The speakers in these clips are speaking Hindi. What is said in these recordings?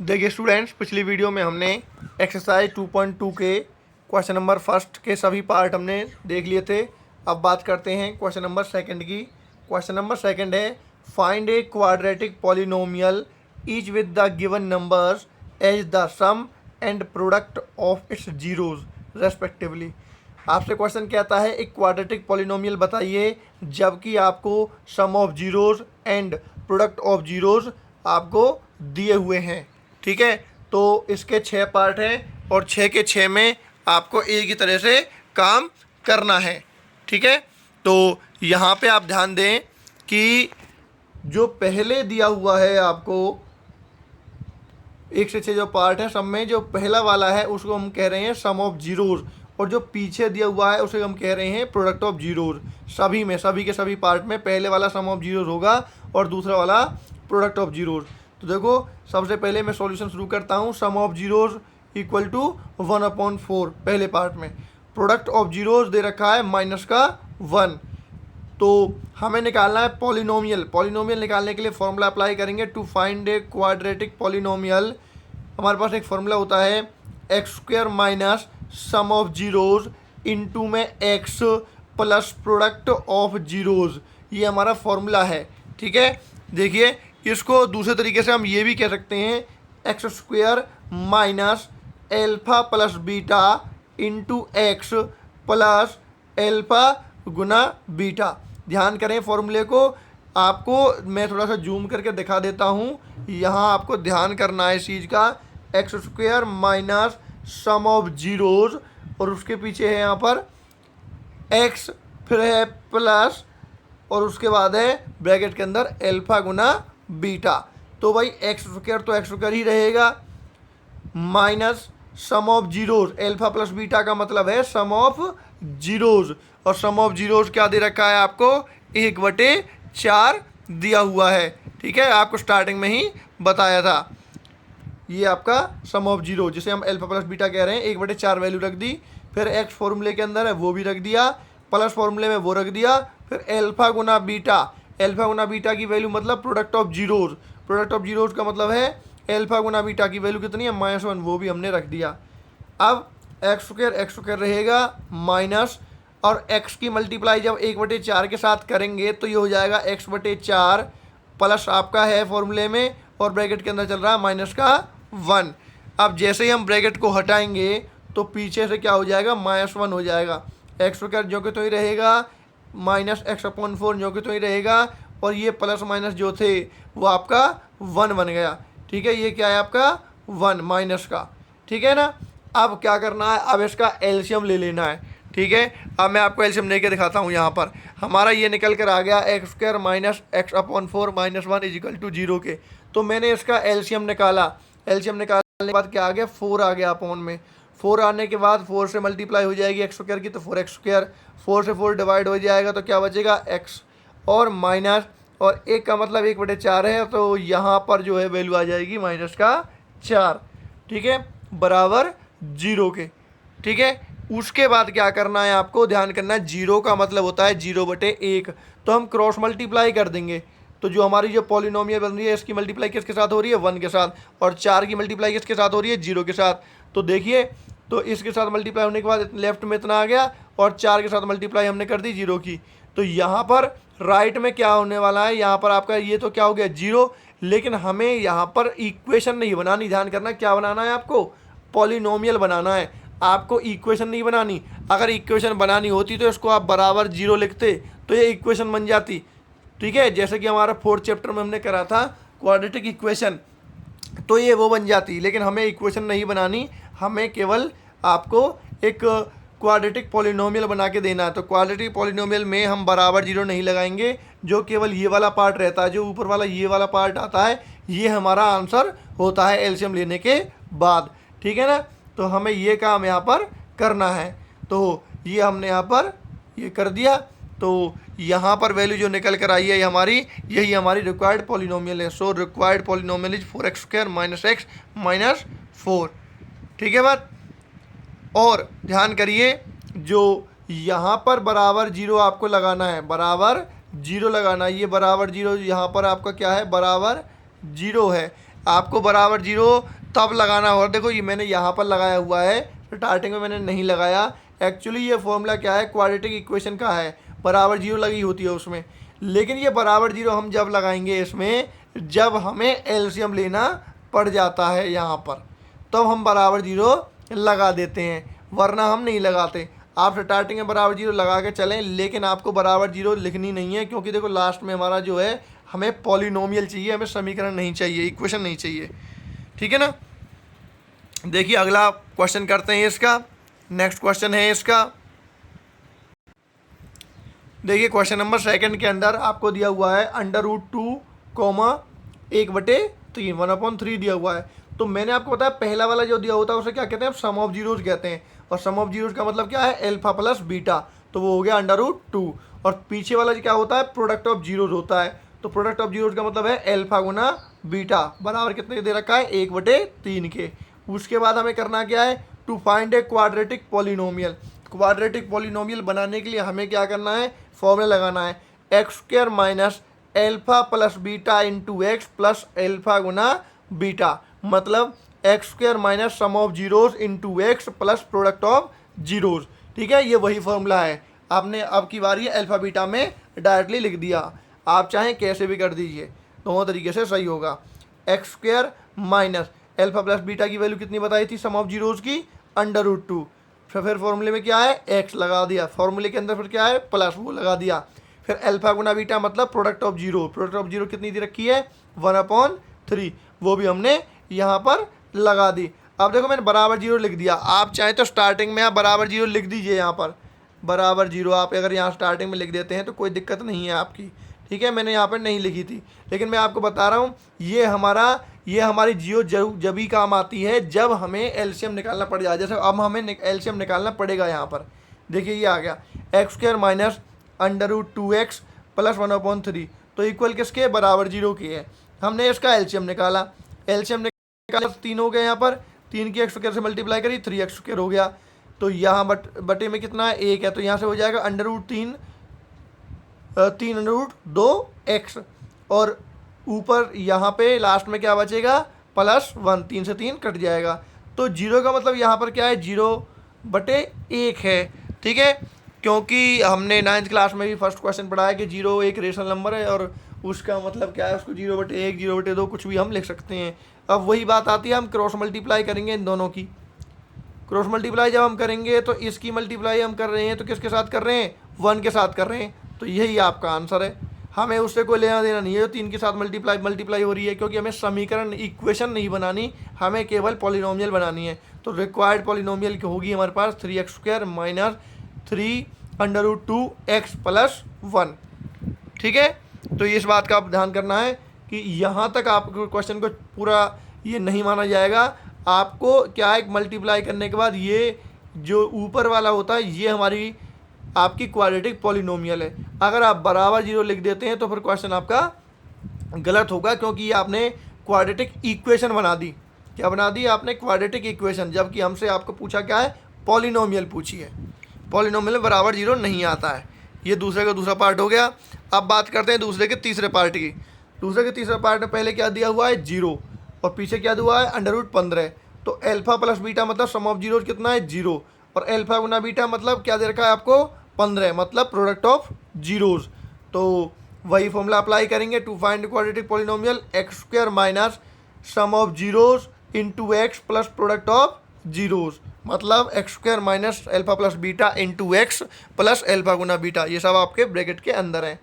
देखिए स्टूडेंट्स, पिछली वीडियो में हमने एक्सरसाइज 2.2 के क्वेश्चन नंबर फर्स्ट के सभी पार्ट हमने देख लिए थे। अब बात करते हैं क्वेश्चन नंबर सेकंड की। क्वेश्चन नंबर सेकंड है, find a quadratic polynomial each with the given numbers as the sum and product of its zeros respectively. आपसे क्वेश्चन कहता है एक क्वाड्रेटिक पॉलिनोमियल बताइए जबकि आपको sum of zeros and product of zeros आपको दिए हुए हैं। ठीक है, तो इसके 6 पार्ट हैं और 6 के 6 में आपको एक ही तरह से काम करना है। ठीक है, तो यहाँ पे आप ध्यान दें कि जो पहले दिया हुआ है आपको 1 से 6 जो पार्ट है, सब में जो पहला वाला है उसको हम कह रहे हैं सम ऑफ जीरोज, और जो पीछे दिया हुआ है उसे हम कह रहे हैं प्रोडक्ट ऑफ जीरोज। सभी में, सभी के सभी पार्ट में पहले वाला सम ऑफ जीरोज होगा और दूसरा वाला प्रोडक्ट ऑफ जीरोज। तो देखो, सबसे पहले मैं सॉल्यूशन शुरू करता हूँ। सम ऑफ जीरोज इक्वल टू 1/4 पहले पार्ट में। प्रोडक्ट ऑफ जीरोज दे रखा है माइनस का 1। तो हमें निकालना है पॉलिनोमियल। पॉलिनोमियल निकालने के लिए फॉर्मूला अप्लाई करेंगे। To find a quadratic polynomial हमारे पास एक फॉर्मूला होता है x² minus sum of zeros into में x plus product of zeros. ये हमारा फॉर्मूला है। ठीक है, देखिए इसको दूसरे तरीके से हम ये भी कह सकते हैं x² minus alpha plus beta into x plus alpha गुना बीटा। ध्यान करें फॉर्मूले को, आपको मैं थोड़ा सा जूम करके दिखा देता हूँ। यहाँ आपको ध्यान करना है इस चीज़ का, x² minus sum of zeros और उसके पीछे है यहाँ पर x, फिर है प्लस और उसके बाद है ब्रैकेट के अंदर एल्फा गुना बीटा। तो भाई x² तो x² ही रहेगा, minus sum of zeros, alpha plus beta का मतलब है सम ऑफ जीरोज, और सम ऑफ जीरोज क्या दे रखा है आपको 1/4 दिया हुआ है। ठीक है, आपको स्टार्टिंग में ही बताया था। ये आपका सम ऑफ जीरो जिसे हम एल्फा प्लस बीटा कह रहे हैं, 1/4 वैल्यू रख दी, फिर एक्स फॉर्मूले के अंदर है वो भी रख दिया, प्लस फॉर्मूले में वो रख दिया, फिर एल्फा गुना बीटा। एल्फा गुना बीटा की वैल्यू मतलब product of zeros. Product of zeros का मतलब है एल्फा गुना बीटा की वैल्यू कितनी है -1, वो भी हमने रख दिया। अब x² रहेगा माइनस, और x की मल्टीप्लाई जब 1/4 के साथ करेंगे तो ये हो जाएगा x/4 प्लस आपका है फॉर्मूले में और ब्रैकेट के अंदर चल रहा है माइनस का 1। अब जैसे ही हम ब्रैकेट को हटाएंगे तो पीछे से क्या हो जाएगा -1 हो जाएगा। x² जो कि तो ही रहेगा, माइनस x/4 जो कि तो ही रहेगा, और ये प्लस माइनस जो थे वो आपका 1 बन गया। ठीक है, ये क्या है आपका 1 माइनस का। ठीक है ना, अब क्या करना है, अब इसका एलसीएम ले लेना है। ठीक है, अब मैं आपको एलसीएम लेके दिखाता हूँ। यहाँ पर हमारा ये निकल कर आ गया x² minus x/4 -1 is equal to 0 के। तो मैंने इसका एलसीएम निकाला। एलसीएम निकालने के बाद क्या आ गया, 4 आ गया अपॉन में। 4 आने के बाद 4 से मल्टीप्लाई हो जाएगी x² की, तो 4x²। 4 से 4 डिवाइड हो जाएगा तो क्या बचेगा x, और माइनस, और 1 का मतलब 1/4 है, तो यहाँ पर जो है वैल्यू आ जाएगी -4। ठीक है, बराबर 0 के। ठीक है, उसके बाद क्या करना है आपको, ध्यान करना है 0 का मतलब होता है 0/1, तो हम क्रॉस मल्टीप्लाई कर देंगे। तो जो हमारी जो पॉलिनोमियल बन रही है इसकी मल्टीप्लाई किसके साथ हो रही है 1 के साथ, और 4 की मल्टीप्लाई किसके साथ हो रही है 0 के साथ। तो देखिए, तो इसके साथ मल्टीप्लाई होने के बाद लेफ्ट में इतना आ गया, और 4 के साथ मल्टीप्लाई हमने कर दी 0 की। तो यहाँ पर राइट में क्या होने वाला है, यहाँ पर आपका ये तो क्या हो गया 0, लेकिन हमें यहाँ पर इक्वेशन नहीं बनानी। ध्यान करना, क्या बनाना है आपको, पॉलिनोमियल बनाना है, आपको इक्वेशन नहीं बनानी। अगर इक्वेशन बनानी होती तो इसको आप बराबर 0 लिखते तो ये इक्वेशन बन जाती। ठीक है, जैसे कि हमारा 4th चैप्टर में हमने करा था क्वाड्रेटिक इक्वेशन, तो ये वो बन जाती। लेकिन हमें इक्वेशन नहीं बनानी, हमें केवल आपको एक क्वाड्रेटिक पॉलिनोमियल बना के देना है। तो क्वाड्रेटिक पॉलिनोमियल में हम बराबर 0 नहीं लगाएंगे, जो केवल ये वाला पार्ट रहता है, जो ऊपर वाला ये वाला पार्ट आता है, ये हमारा आंसर होता है एलसीएम लेने के बाद। ठीक है ना, तो हमें ये काम यहाँ पर करना है। तो ये हमने यहाँ पर ये कर दिया। तो यहाँ पर वैल्यू जो निकल कर आई है यही हमारी रिक्वायर्ड पॉलिनोमियल है। So required polynomial is 4x² minus x minus 4। ठीक है बात। और ध्यान करिए, जो यहाँ पर बराबर 0 आपको लगाना है, बराबर 0 लगाना है। ये बराबर 0 यहाँ पर आपका क्या है, बराबर 0 है। आपको बराबर जीरो तब लगाना होगा। देखो ये मैंने यहाँ पर लगाया हुआ है, स्टार्टिंग में मैंने नहीं लगाया। एक्चुअली ये फॉर्मूला क्या है, क्वाड्रेटिक इक्वेशन का है, बराबर जीरो लगी होती है उसमें। लेकिन ये बराबर जीरो हम जब लगाएंगे इसमें, जब हमें एलसीएम लेना पड़ जाता है यहाँ पर, तब हम बराबर जीरो लगा देते हैं, वरना हम नहीं लगाते। आप स्टार्टिंग में बराबर जीरो लगा के चलें, लेकिन आपको बराबर जीरो लिखनी नहीं है, क्योंकि देखो लास्ट में हमारा जो है हमें पॉलिनोमियल चाहिए, हमें समीकरण नहीं चाहिए, इक्वेशन नहीं चाहिए। ठीक है ना। देखिए अगला क्वेश्चन करते हैं इसका। नेक्स्ट क्वेश्चन है इसका, देखिए क्वेश्चन नंबर सेकंड के अंदर आपको दिया हुआ है √2, 1/3, 1/3 दिया हुआ है। तो मैंने आपको बताया पहला वाला जो दिया होता है उसे क्या कहते हैं, सम ऑफ जीरोज कहते हैं। और सम ऑफ जीरोज का मतलब क्या है, अल्फा प्लस बीटा, तो वो हो गया √2। और पीछे वाला क्या होता है, प्रोडक्ट ऑफ जीरोज होता है। तो प्रोडक्ट ऑफ जीरोज का मतलब है अल्फा गुना बीटा, बराबर कितने दे रखा है, 1/3 के। उसके बाद हमें करना क्या है, to find a quadratic polynomial. Quadratic polynomial बनाने के लिए हमें क्या करना है, फॉर्मूला लगाना है, x² minus alpha plus beta into x plus alpha गुना बीटा, मतलब x² minus sum of zeros into x plus product of zeros. ठीक है, ये वही फॉर्मूला है। आपने अब की बारी अल्फा बीटा में डायरेक्टली लिख दिया, आप चाहें कैसे भी कर दीजिए, दोनों तरीके से सही होगा। x² minus alpha plus beta की वैल्यू कितनी बताई थी सम ऑफ जीरोज की, √2। फिर फॉर्मूले में क्या है, x लगा दिया, फॉर्मूले के अंदर फिर क्या है, प्लस वो लगा दिया। फिर अल्फा गुना बीटा मतलब product of zero, product of zero कितनी दी रखी है, 1/3, वो भी हमने यहाँ पर लगा दी। अब देखो मैंने बराबर जीरो लिख दिया, आप चाहें तो स्टार्टिंग में आप बराबर जीरो लिख दीजिए, यहाँ पर बराबर जीरो आप अगर यहाँ स्टार्टिंग में लिख देते हैं तो कोई दिक्कत नहीं है आपकी। ठीक है, मैंने यहाँ पर नहीं लिखी थी, लेकिन मैं आपको बता रहा हूँ ये हमारी जियो जब ही काम आती है जब हमें एलसीएम निकालना पड़ जाए। जैसे अब हमें एलसीएम निकालना पड़ेगा, यहाँ पर देखिए ये आ गया x² माइनस √2x प्लस 1/3, तो इक्वल किसके, बराबर जीरो के है। हमने इसका एलसीएम निकाला, एलसीएम निकाला 3 हो गया, यहाँ पर 3 की x² से मल्टीप्लाई करी 3x² हो गया। तो यहाँ बटे में कितना है, 1 है, तो यहाँ से हो जाएगा √3 √2x, और ऊपर यहाँ पे लास्ट में क्या बचेगा, +1, 3 से 3 कट जाएगा। तो जीरो का मतलब यहाँ पर क्या है, 0/1 है। ठीक है, क्योंकि हमने 9th क्लास में भी फर्स्ट क्वेश्चन पढ़ा है कि जीरो एक रेशनल नंबर है, और उसका मतलब क्या है, उसको 0/1, 0/2 कुछ भी हम लिख सकते हैं। अब वही बात आती है, हम क्रॉस मल्टीप्लाई करेंगे इन दोनों की। क्रॉस मल्टीप्लाई जब हम करेंगे तो इसकी मल्टीप्लाई हम कर रहे हैं तो किसके साथ कर रहे हैं, 1 के साथ कर रहे हैं, तो यही आपका आंसर है। हमें उससे कोई लेना देना नहीं है, 3 के साथ मल्टीप्लाई हो रही है, क्योंकि हमें समीकरण इक्वेशन नहीं बनानी, हमें केवल पॉलिनोमियल बनानी है। तो रिक्वायर्ड पॉलिनोमियल की होगी हमारे पास 3x² माइनस 3√2x प्लस 1। ठीक है, तो इस बात का आप ध्यान करना है कि यहाँ तक आपको क्वेश्चन को पूरा ये नहीं माना जाएगा। आपको क्या है, मल्टीप्लाई करने के बाद ये जो ऊपर वाला होता है ये हमारी आपकी क्वाड्रेटिक पॉलिनोमियल है। अगर आप बराबर जीरो लिख देते हैं तो फिर क्वेश्चन आपका गलत होगा, क्योंकि ये आपने क्वाड्रेटिक इक्वेशन बना दी। क्या बना दी आपने, क्वाड्रेटिक इक्वेशन, जबकि हमसे आपको पूछा क्या है, पॉलिनोमियल पूछी है। पॉलिनोमियल में बराबर जीरो नहीं आता है। ये दूसरे का दूसरा पार्ट हो गया। अब बात करते हैं दूसरे के तीसरे पार्ट की। दूसरे के तीसरे पार्ट में पहले क्या दिया हुआ है, 0, और पीछे क्या दिया हुआ है, √15। तो अल्फा प्लस बीटा मतलब सम ऑफ जीरोज कितना है, 0, और अल्फा गुना बीटा मतलब क्या दे रखा है आपको, 15, मतलब प्रोडक्ट ऑफ जीरोज। तो वही फॉर्मूला अप्लाई करेंगे, to find quadratic polynomial x² minus sum of zeros into x plus product of zeros, मतलब x² minus alpha plus beta into x plus alpha गुना बीटा, ये सब आपके ब्रैकेट के अंदर है।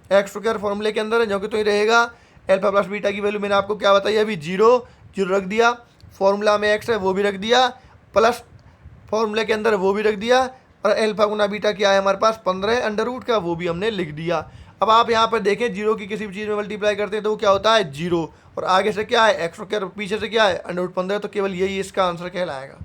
x² फॉर्मूले के अंदर है, जो कि तो ही रहेगा। अल्फा प्लस बीटा की वैल्यू मैंने आपको क्या बताई अभी, 0 रख दिया, फॉर्मूला में x है वो भी रख दिया, प्लस फॉर्मूले के अंदर वो भी रख दिया, और अल्फा गुना बीटा क्या है हमारे पास, 15 अंडर रूट का, वो भी हमने लिख दिया। अब आप यहाँ पर देखें, 0 की किसी भी चीज़ में मल्टीप्लाई करते हैं तो वो क्या होता है, 0, और आगे से क्या है, x² पीछे से क्या है, √15, तो केवल यही इसका आंसर कहलाएगा।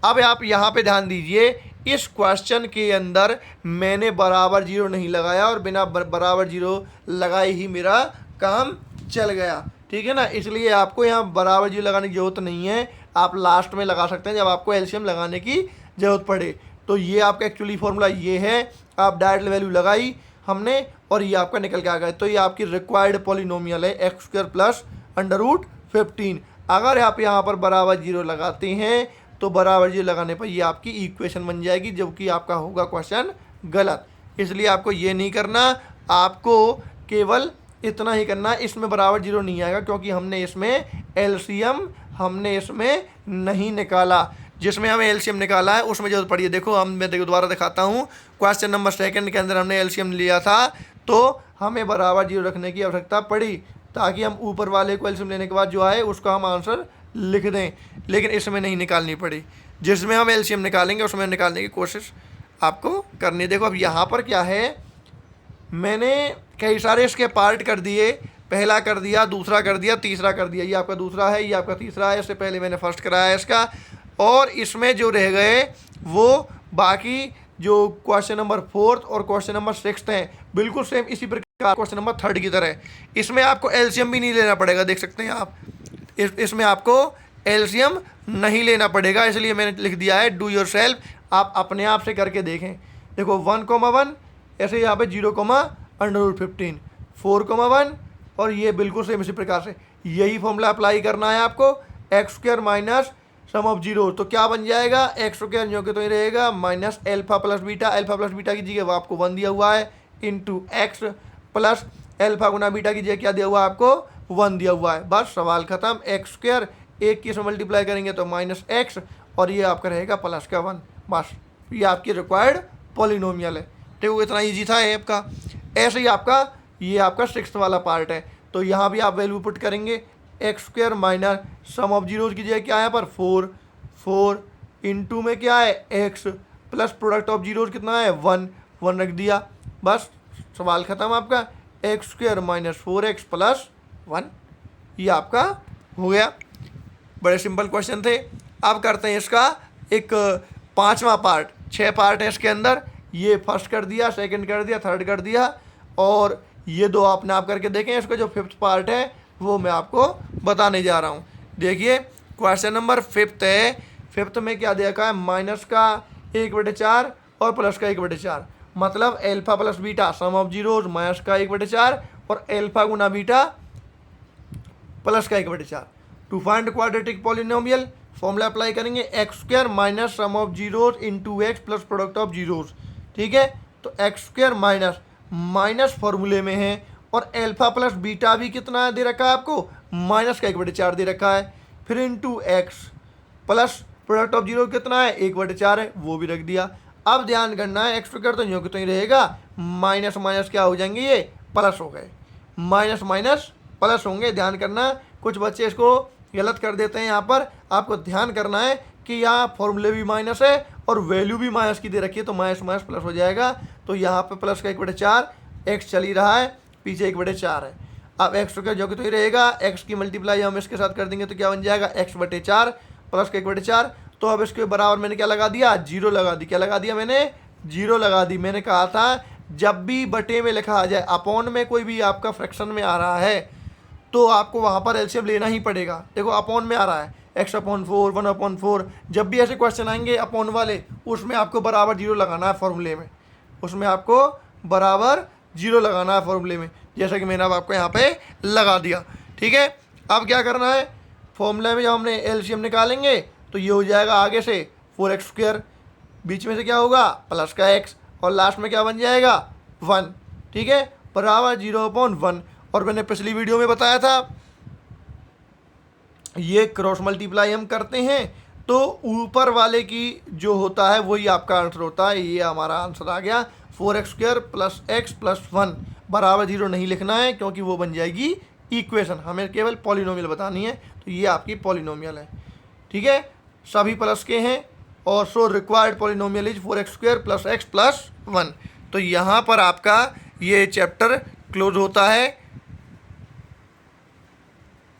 अब आप यहाँ पे ध्यान दीजिए, इस क्वेश्चन के अंदर मैंने बराबर जीरो नहीं लगाया, और बिना बराबर जीरो लगाए ही मेरा काम चल गया। ठीक है ना, इसलिए आपको यहाँ बराबर जीरो लगाने की जरूरत नहीं है, आप लास्ट में लगा सकते हैं जब आपको एलसीएम लगाने की ज़रूरत पड़े। तो ये आपका एक्चुअली फॉर्मूला ये है, आप डायरेक्ट वैल्यू लगाई हमने और ये आपका निकल के आ गया। तो ये आपकी रिक्वायर्ड पॉलिनोमियल है x² प्लस 15। अगर आप यहाँ पर बराबर 0 लगाते हैं तो बराबर 0 लगाने पर ये आपकी इक्वेशन बन जाएगी, जबकि आपका होगा क्वेश्चन गलत। इसलिए आपको ये नहीं करना, आपको केवल इतना ही करना, इसमें बराबर 0 नहीं आएगा क्योंकि हमने इसमें एलसीएम नहीं निकाला। जिसमें हमें एलसीएम निकाला है उसमें जरूरत पड़ी है। देखो मैं दोबारा दिखाता हूँ, क्वेश्चन नंबर 2 के अंदर हमने एलसीएम लिया था तो हमें बराबर 0 रखने की आवश्यकता पड़ी ताकि हम ऊपर वाले को एलसीएम लेने के बाद जो आए उसका हम आंसर लिख दें, लेकिन इसमें नहीं निकालनी पड़ी। जिसमें हम एलसीएम निकालेंगे उसमें निकालने की कोशिश आपको करनी। देखो अब यहाँ पर क्या है, मैंने कई सारे इसके पार्ट कर दिए, पहला कर दिया, दूसरा कर दिया, तीसरा कर दिया। ये आपका दूसरा है, ये आपका तीसरा है, इससे पहले मैंने फर्स्ट कराया इसका। और इसमें जो रह गए वो बाकी जो क्वेश्चन नंबर 4 और क्वेश्चन नंबर 6 हैं बिल्कुल सेम इसी प्रकार क्वेश्चन नंबर 3 की तरह। इसमें आपको एलसीएम भी नहीं लेना पड़ेगा, देख सकते हैं आप, इसमें आपको एलसीएम नहीं लेना पड़ेगा। इसलिए मैंने लिख दिया है डू योर सेल्फ, आप अपने आप से करके देखें। देखो 1,1 ऐसे यहाँ पे 0,√15, 4,1 और ये बिल्कुल सेम इसी प्रकार से यही फॉर्मूला अप्लाई करना है आपको। x² minus sum of zero, तो क्या बन जाएगा, x² जो कि तो ये रहेगा minus alpha plus beta. Alpha plus beta की जगह वो आपको 1 दिया हुआ है इंटू एक्स प्लस एल्फा गुना बीटा की जगह क्या दिया हुआ है आपको 1 दिया हुआ है। बस सवाल खत्म। x² एक की से मल्टीप्लाई करेंगे तो -x और ये आपका रहेगा +1। बस ये आपकी रिक्वायर्ड पॉलिनोमियल है। देखो इतना ईजी था ये आपका। ऐसे ही आपका ये आपका 6th वाला पार्ट है, तो यहाँ भी आप वैल्यू पुट करेंगे x² minus sum of zeros की जगह क्या है पर 4 इंटू में क्या है x plus product of zeros कितना है 1 रख दिया। बस सवाल ख़त्म आपका। x² माइनस 4x प्लस 1 ये आपका हो गया। बड़े सिंपल क्वेश्चन थे। अब करते हैं इसका एक 5वां पार्ट। 6 पार्ट है इसके अंदर, ये फर्स्ट कर दिया, सेकंड कर दिया, थर्ड कर दिया और ये 2 आपने आप करके देखें। इसका जो 5th पार्ट है वो मैं आपको बताने जा रहा हूँ। देखिए क्वेश्चन नंबर 5th है। 5th में क्या देखा है, माइनस का 1/4 और प्लस का 1/4, मतलब alpha plus beta sum of zeros minus का 1/4 और एल्फा गुना बीटा प्लस का 1/4। To find quadratic polynomial formula apply करेंगे x² minus sum of zeros into x plus product of zeros. ठीक है, तो x² माइनस फॉर्मूले में है और एल्फा प्लस बीटा भी कितना दे रखा है आपको, माइनस का 1/4 दे रखा है। फिर into x plus product of zero कितना है 1/4 है, वो भी रख दिया। अब ध्यान करना है x² तो यूँ कि तो ही रहेगा, माइनस माइनस क्या हो जाएंगे ये प्लस हो गए, माइनस माइनस प्लस होंगे। ध्यान करना, कुछ बच्चे इसको गलत कर देते हैं। यहाँ पर आपको ध्यान करना है कि यहाँ फॉर्मूले भी माइनस है और वैल्यू भी माइनस की दे रखी है, तो माइनस माइनस प्लस हो जाएगा। तो यहाँ पे प्लस का 1/4, एक्स चल ही रहा है, पीछे 1/4 है। अब x² जो कि तो ही रहेगा, x की मल्टीप्लाई हम इसके साथ कर देंगे तो क्या बन जाएगा x/4 प्लस का 1/4। तो अब इसके बराबर मैंने क्या लगा दिया, 0 लगा दी। क्या लगा दिया मैंने, 0 लगा दी। मैंने कहा था जब भी बटे में लिखा आ जाए, अपॉन में कोई भी आपका फ्रैक्शन में आ रहा है तो आपको वहाँ पर एलसीएम लेना ही पड़ेगा। देखो अपॉन में आ रहा है x/4 1/4, जब भी ऐसे क्वेश्चन आएंगे अपॉन वाले उसमें आपको बराबर 0 लगाना है फॉर्मूले में, उसमें आपको बराबर 0 लगाना है फॉर्मूले में, जैसा कि मैंने अब आपको यहाँ पे लगा दिया। ठीक है, अब क्या करना है, फॉर्मूले में जब हमने एलसीएम निकालेंगे तो ये हो जाएगा आगे से 4x², बीच में से क्या होगा प्लस का x और लास्ट में क्या बन जाएगा 1। ठीक है, बराबर 0/1। और मैंने पिछली वीडियो में बताया था ये क्रॉस मल्टीप्लाई हम करते हैं तो ऊपर वाले की जो होता है वही आपका आंसर होता है। ये हमारा आंसर आ गया 4x² प्लस x प्लस 1 बराबर 0 नहीं लिखना है क्योंकि वो बन जाएगी इक्वेशन, हमें केवल पॉलिनोमियल बतानी है। तो ये आपकी पॉलिनोमियल है। ठीक है, सभी प्लस के हैं और so required polynomial is 4x² plus x plus 1। तो यहाँ पर आपका ये चैप्टर क्लोज होता है।